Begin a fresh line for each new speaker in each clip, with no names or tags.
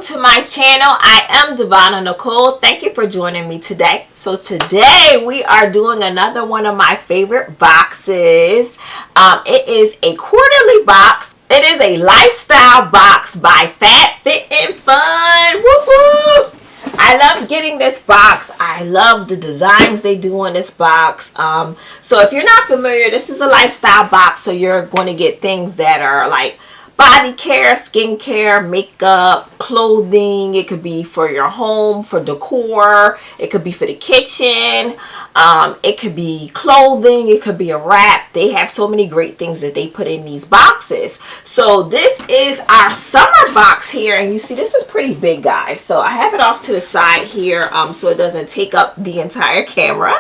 to my channel. I am Devonna Nicole. Thank you for joining me today. So today we are doing another one of my favorite boxes. It is a quarterly box. It is a lifestyle box by FabFitFun. Woo-hoo! I love getting this box. I love the designs they do on this box. So if you're not familiar, this is a lifestyle box. So you're going to get things that are like body care, skincare, makeup, clothing. It could be for your home, for decor. It could be for the kitchen. It could be clothing. It could be a wrap. They have so many great things that they put in these boxes. So this is our summer box here. And you see this is pretty big, guys. So I have it off to the side here so it doesn't take up the entire camera.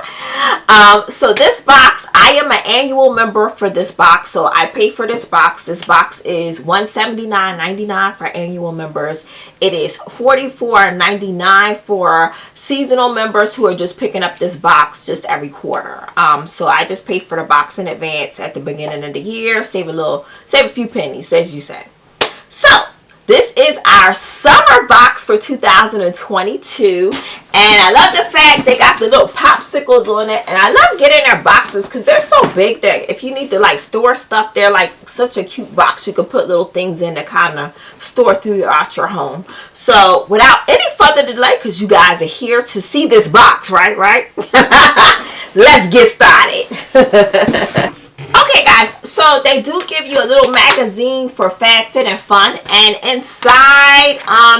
So this box, I am an annual member for this box. So I pay for this box. This box is $179.99 for annual members. It is $44.99 for seasonal members who are just picking up this box just every quarter. So I just pay for the box in advance at the beginning of the year, save a few pennies, as you said. So this is our summer box for 2022, and I love the fact they got the little popsicles on it, and I love getting their boxes because they're so big that if you need to like store stuff, they're like such a cute box. You can put little things in to kind of store throughout your home. So without any further delay, because you guys are here to see this box, right? Let's get started. Okay, guys, so they do give you a little magazine for FabFitFun, and inside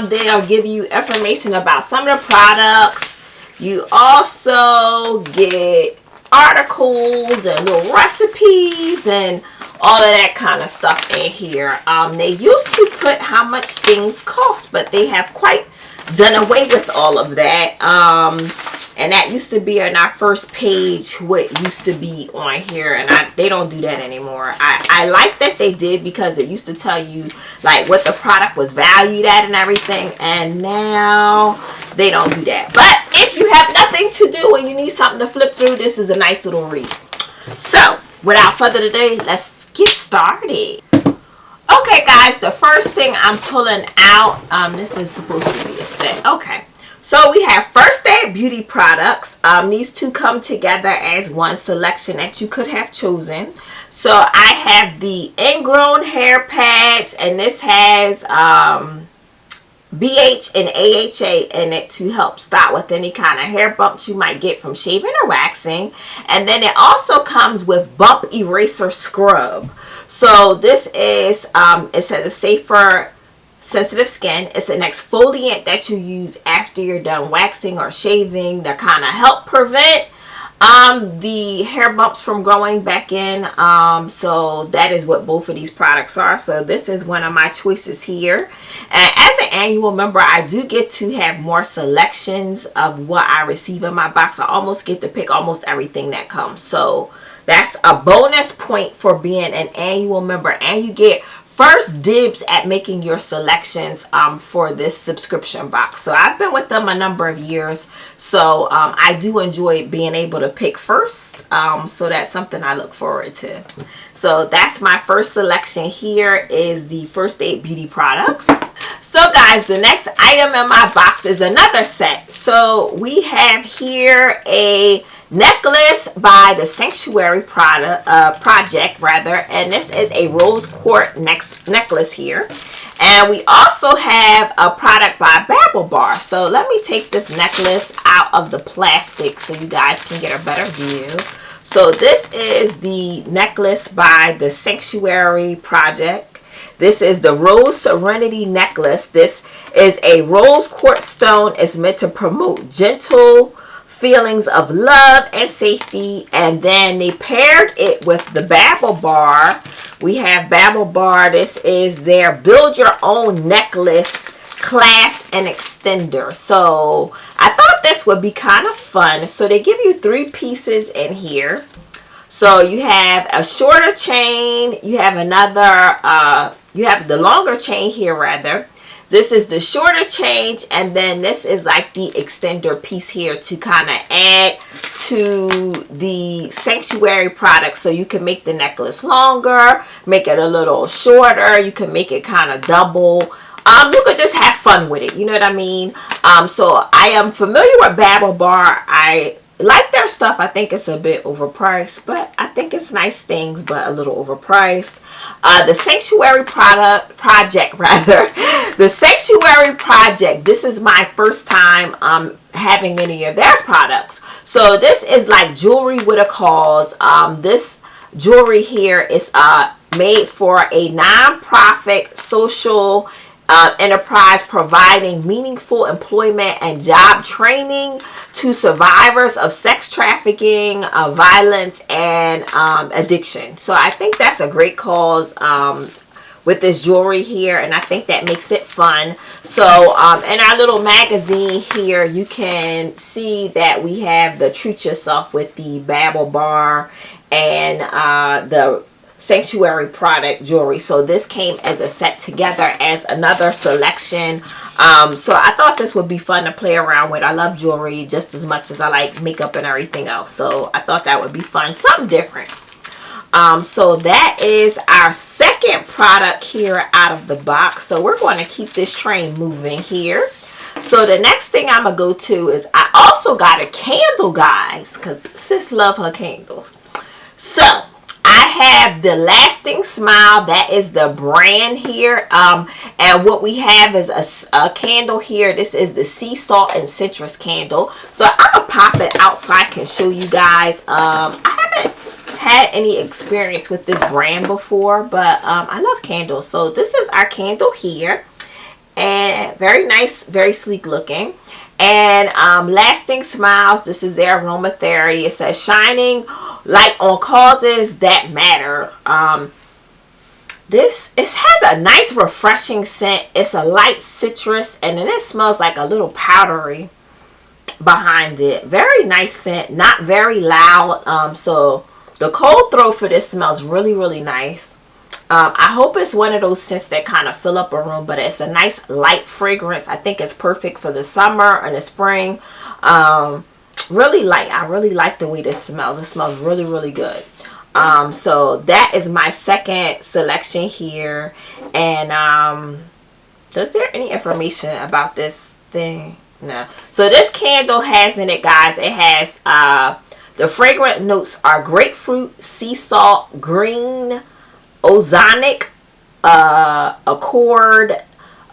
they'll give you information about some of the products. You also get articles and little recipes and all of that kind of stuff in here. They used to put how much things cost, but they have quite done away with all of that. And that used to be on our first page, what used to be on here, and they don't do that anymore. I like that they did, because it used to tell you like what the product was valued at and everything, and now they don't do that. But if you have nothing to do and you need something to flip through, this is a nice little read. So without further ado, let's get started. Okay, guys, the first thing I'm pulling out, this is supposed to be a set. Okay. So we have First Aid Beauty products. These two come together as one selection that you could have chosen. So I have the ingrown hair pads, and this has BH and AHA in it to help stop with any kind of hair bumps you might get from shaving or waxing. And then it also comes with bump eraser scrub. So this is, it says a safer sensitive skin. It's an exfoliant that you use after you're done waxing or shaving to kind of help prevent the hair bumps from growing back in. So that is what both of these products are. So this is one of my choices here. And as an annual member, I do get to have more selections of what I receive in my box. I almost get to pick almost everything that comes. So that's a bonus point for being an annual member, and you get first dibs at making your selections for this subscription box. So I've been with them a number of years, so I do enjoy being able to pick first. So that's something I look forward to. So that's my first selection here, is the First Aid Beauty products. So guys, the next item in my box is another set. So we have here a necklace by the Sanctuary project, and this is a rose quartz necklace here. And we also have a product by Babble Bar. So let me take this necklace out of the plastic so you guys can get a better view. So this is the necklace by the Sanctuary project. This is the Rose Serenity necklace. This is a rose quartz stone. It's meant to promote gentle feelings of love and safety. And then they paired it with the Babble Bar. We have Babble Bar. This is their build your own necklace clasp and extender. So I thought this would be kind of fun. So they give you 3 pieces in here. So you have a shorter chain, you have another you have the longer chain here rather. This is the shorter chain, and then this is like the extender piece here to kind of add to the Sanctuary product. So you can make the necklace longer, make it a little shorter, you can make it kind of double You could just have fun with it. You know what I mean? So I am familiar with Babble Bar. I like their stuff. I think it's a bit overpriced, but I think it's nice things, but a little overpriced. The Sanctuary Project, rather. The Sanctuary Project. This is my first time having any of their products. So this is like jewelry with a cause. This jewelry here is made for a non-profit social enterprise providing meaningful employment and job training to survivors of sex trafficking, violence, and addiction. So I think that's a great cause with this jewelry here, and I think that makes it fun. So in our little magazine here, you can see that we have the Treat Yourself with the Babble Bar and the Sanctuary product jewelry. So this came as a set together as another selection. So I thought this would be fun to play around with. I love jewelry just as much as I like makeup and everything else. So I thought that would be fun, something different. So that is our second product here out of the box. So we're going to keep this train moving here. So the next thing I'm gonna go to is I also got a candle, guys, because sis love her candles. So I have the Lasting Smile. That is the brand here. And what we have is a candle here. This is the Sea Salt and Citrus candle. So I'm going to pop it out so I can show you guys. I haven't had any experience with this brand before, but I love candles. So this is our candle here. And very nice, very sleek looking. And Lasting Smiles, this is their aromatherapy. It says shining light on causes that matter. It has a nice refreshing scent. It's a light citrus, and then it smells like a little powdery behind it. Very nice scent, not very loud. So the cold throw for this smells really, really nice. I hope it's one of those scents that kind of fill up a room, but it's a nice light fragrance. I think it's perfect for the summer and the spring. Really light. I really like the way this smells. It smells really, really good. So that is my second selection here. And is there any information about this thing? No. So this candle has in it, guys, it has the fragrant notes are grapefruit, sea salt, green, ozonic, accord,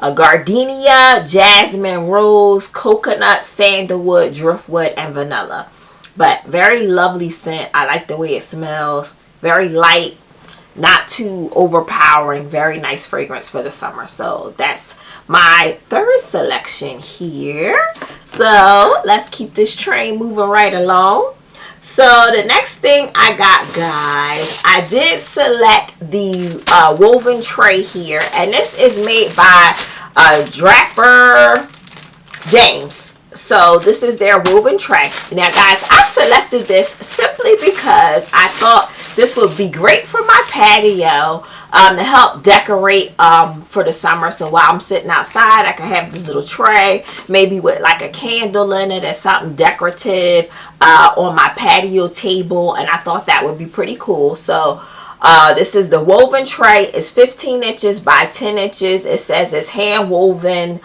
gardenia, jasmine, rose, coconut, sandalwood, driftwood, and vanilla. But very lovely scent. I like the way it smells. Very light, not too overpowering. Very nice fragrance for the summer. So that's my third selection here. So let's keep this train moving right along. So the next thing I got, guys, I did select the woven tray here, and this is made by Draper James. So this is their woven tray. Now, guys, I selected this simply because I thought this would be great for my patio to help decorate for the summer. So while I'm sitting outside, I can have this little tray, maybe with like a candle in it and something decorative on my patio table. And I thought that would be pretty cool. So this is the woven tray. It's 15 inches by 10 inches. It says it's hand woven.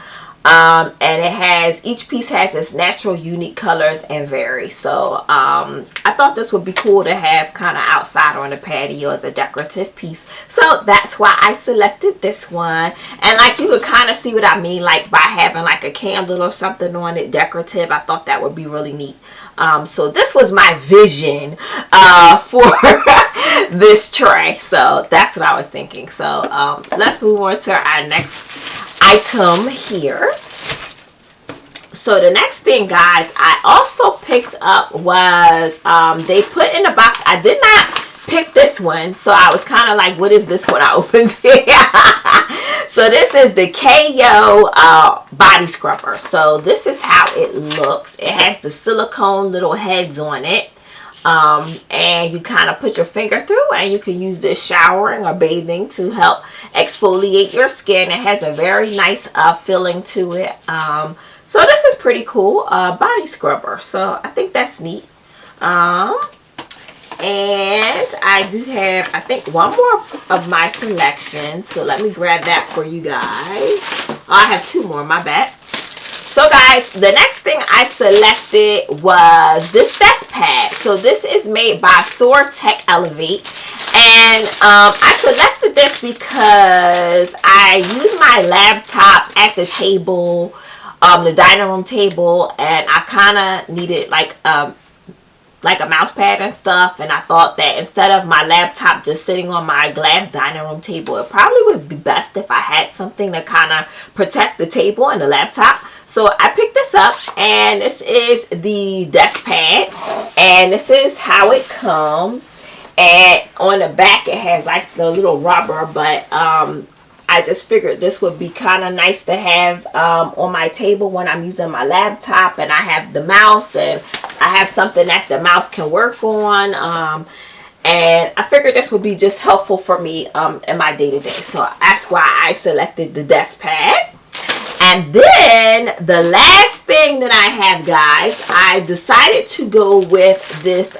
And it has, each piece has its natural unique colors and vary. So I thought this would be cool to have kind of outside on the patio as a decorative piece. So that's why I selected this one. And like you could kind of see what I mean, like by having like a candle or something on it decorative. I thought that would be really neat. So this was my vision for this tray. So that's what I was thinking. So let's move on to our next item here. So the next thing, guys, I also picked up was they put in the box. I did not pick this one, so I was kind of like, what is this when I opened it? So this is the KO body scrubber. So this is how it looks. It has the silicone little heads on it. And you kind of put your finger through, and you can use this showering or bathing to help exfoliate your skin. It has a very nice feeling to it. So this is pretty cool, body scrubber. So I think that's neat. And I do have, I think, one more of my selection. So let me grab that for you guys. Oh, I have 2 more, my bad. So guys, the next thing I selected was this desk pad. So this is made by Soar Tech Elevate. And I selected this because I use my laptop at the table, the dining room table, and I kind of needed like a mouse pad and stuff, and I thought that instead of my laptop just sitting on my glass dining room table, it probably would be best if I had something to kind of protect the table and the laptop. So I picked this up, and this is the desk pad, and this is how it comes. And on the back it has like the little rubber, but I just figured this would be kind of nice to have on my table when I'm using my laptop, and I have the mouse, and I have something that the mouse can work on, and I figured this would be just helpful for me in my day-to-day. So that's why I selected the desk pad. And then the last thing that I have, guys, I decided to go with this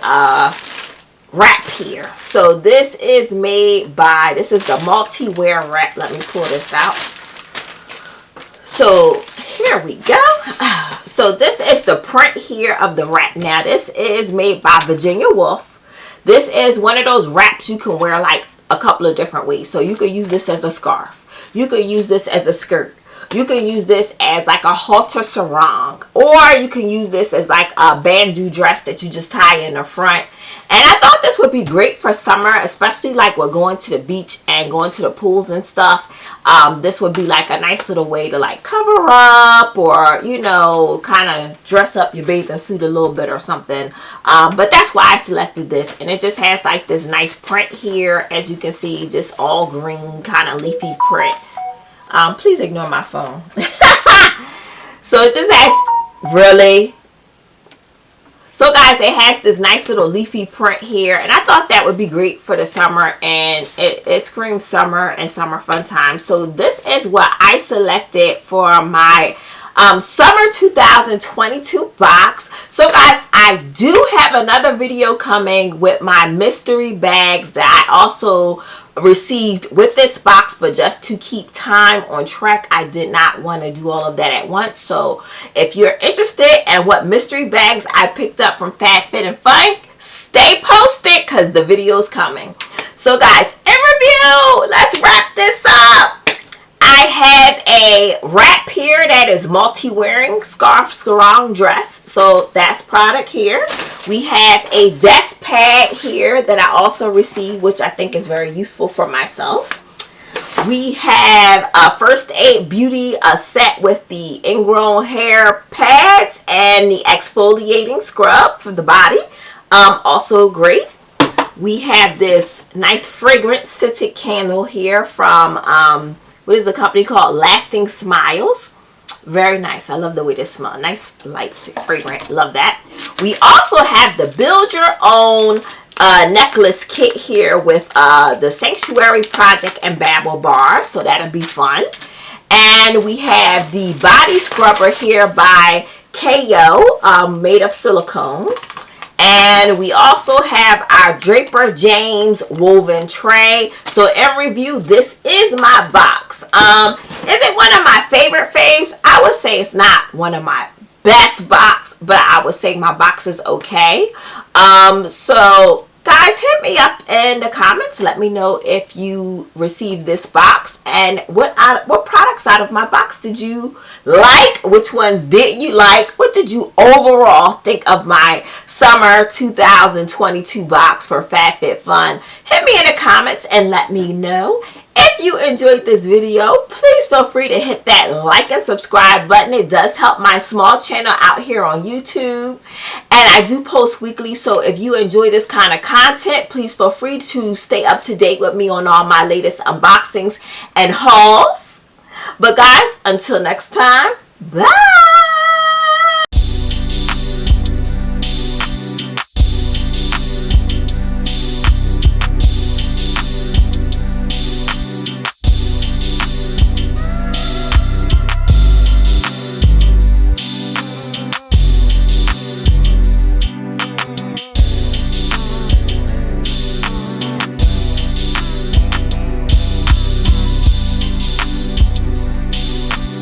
wrap here. So this is made by, this is a multi-wear wrap. Let me pull this out. So here we go. So this is the print here of the wrap. Now this is made by Virginia Wolf. This is one of those wraps you can wear like a couple of different ways. So you could use this as a scarf. You could use this as a skirt. You can use this as like a halter sarong, or you can use this as like a bandeau dress that you just tie in the front. And I thought this would be great for summer, especially like we're going to the beach and going to the pools and stuff. This would be like a nice little way to like cover up, or, you know, kind of dress up your bathing suit a little bit or something. But that's why I selected this. And it just has like this nice print here, as you can see, just all green kind of leafy print. Please ignore my phone. So it just has, really? So guys, it has this nice little leafy print here, and I thought that would be great for the summer, and it screams summer and summer fun time. So this is what I selected for my summer 2022 box. So guys, I do have another video coming with my mystery bags that I also received with this box, but just to keep time on track, I did not want to do all of that at once. So if you're interested in what mystery bags I picked up from FabFitFun, stay posted because the video's coming. So guys, in review, let's wrap this up. I have a wrap here that is multi-wearing scarf sarong dress. So that's product here. We have a desk pad here that I also received, which I think is very useful for myself. We have a First Aid Beauty set with the ingrown hair pads and the exfoliating scrub for the body. Also great. We have this nice fragrant scented candle here from what is a company called Lasting Smiles. Very nice. I love the way this smells. Nice, light, fragrant. Love that. We also have the Build Your Own necklace kit here with the Sanctuary Project and Babble Bar. So that'll be fun. And we have the body scrubber here by KO, made of silicone. And we also have our Draper James woven tray. So in review, this is my box. Is it one of my favorite faves? I would say it's not one of my best box, but I would say my box is okay. So guys, hit me up in the comments. Let me know if you received this box and what products out of my box did you like? Which ones didn't you like? What did you overall think of my summer 2022 box for FabFitFun? Hit me in the comments and let me know. If you enjoyed this video, please feel free to hit that like and subscribe button. It does help my small channel out here on YouTube. And I do post weekly, so if you enjoy this kind of content, please feel free to stay up to date with me on all my latest unboxings and hauls. But guys, until next time, bye!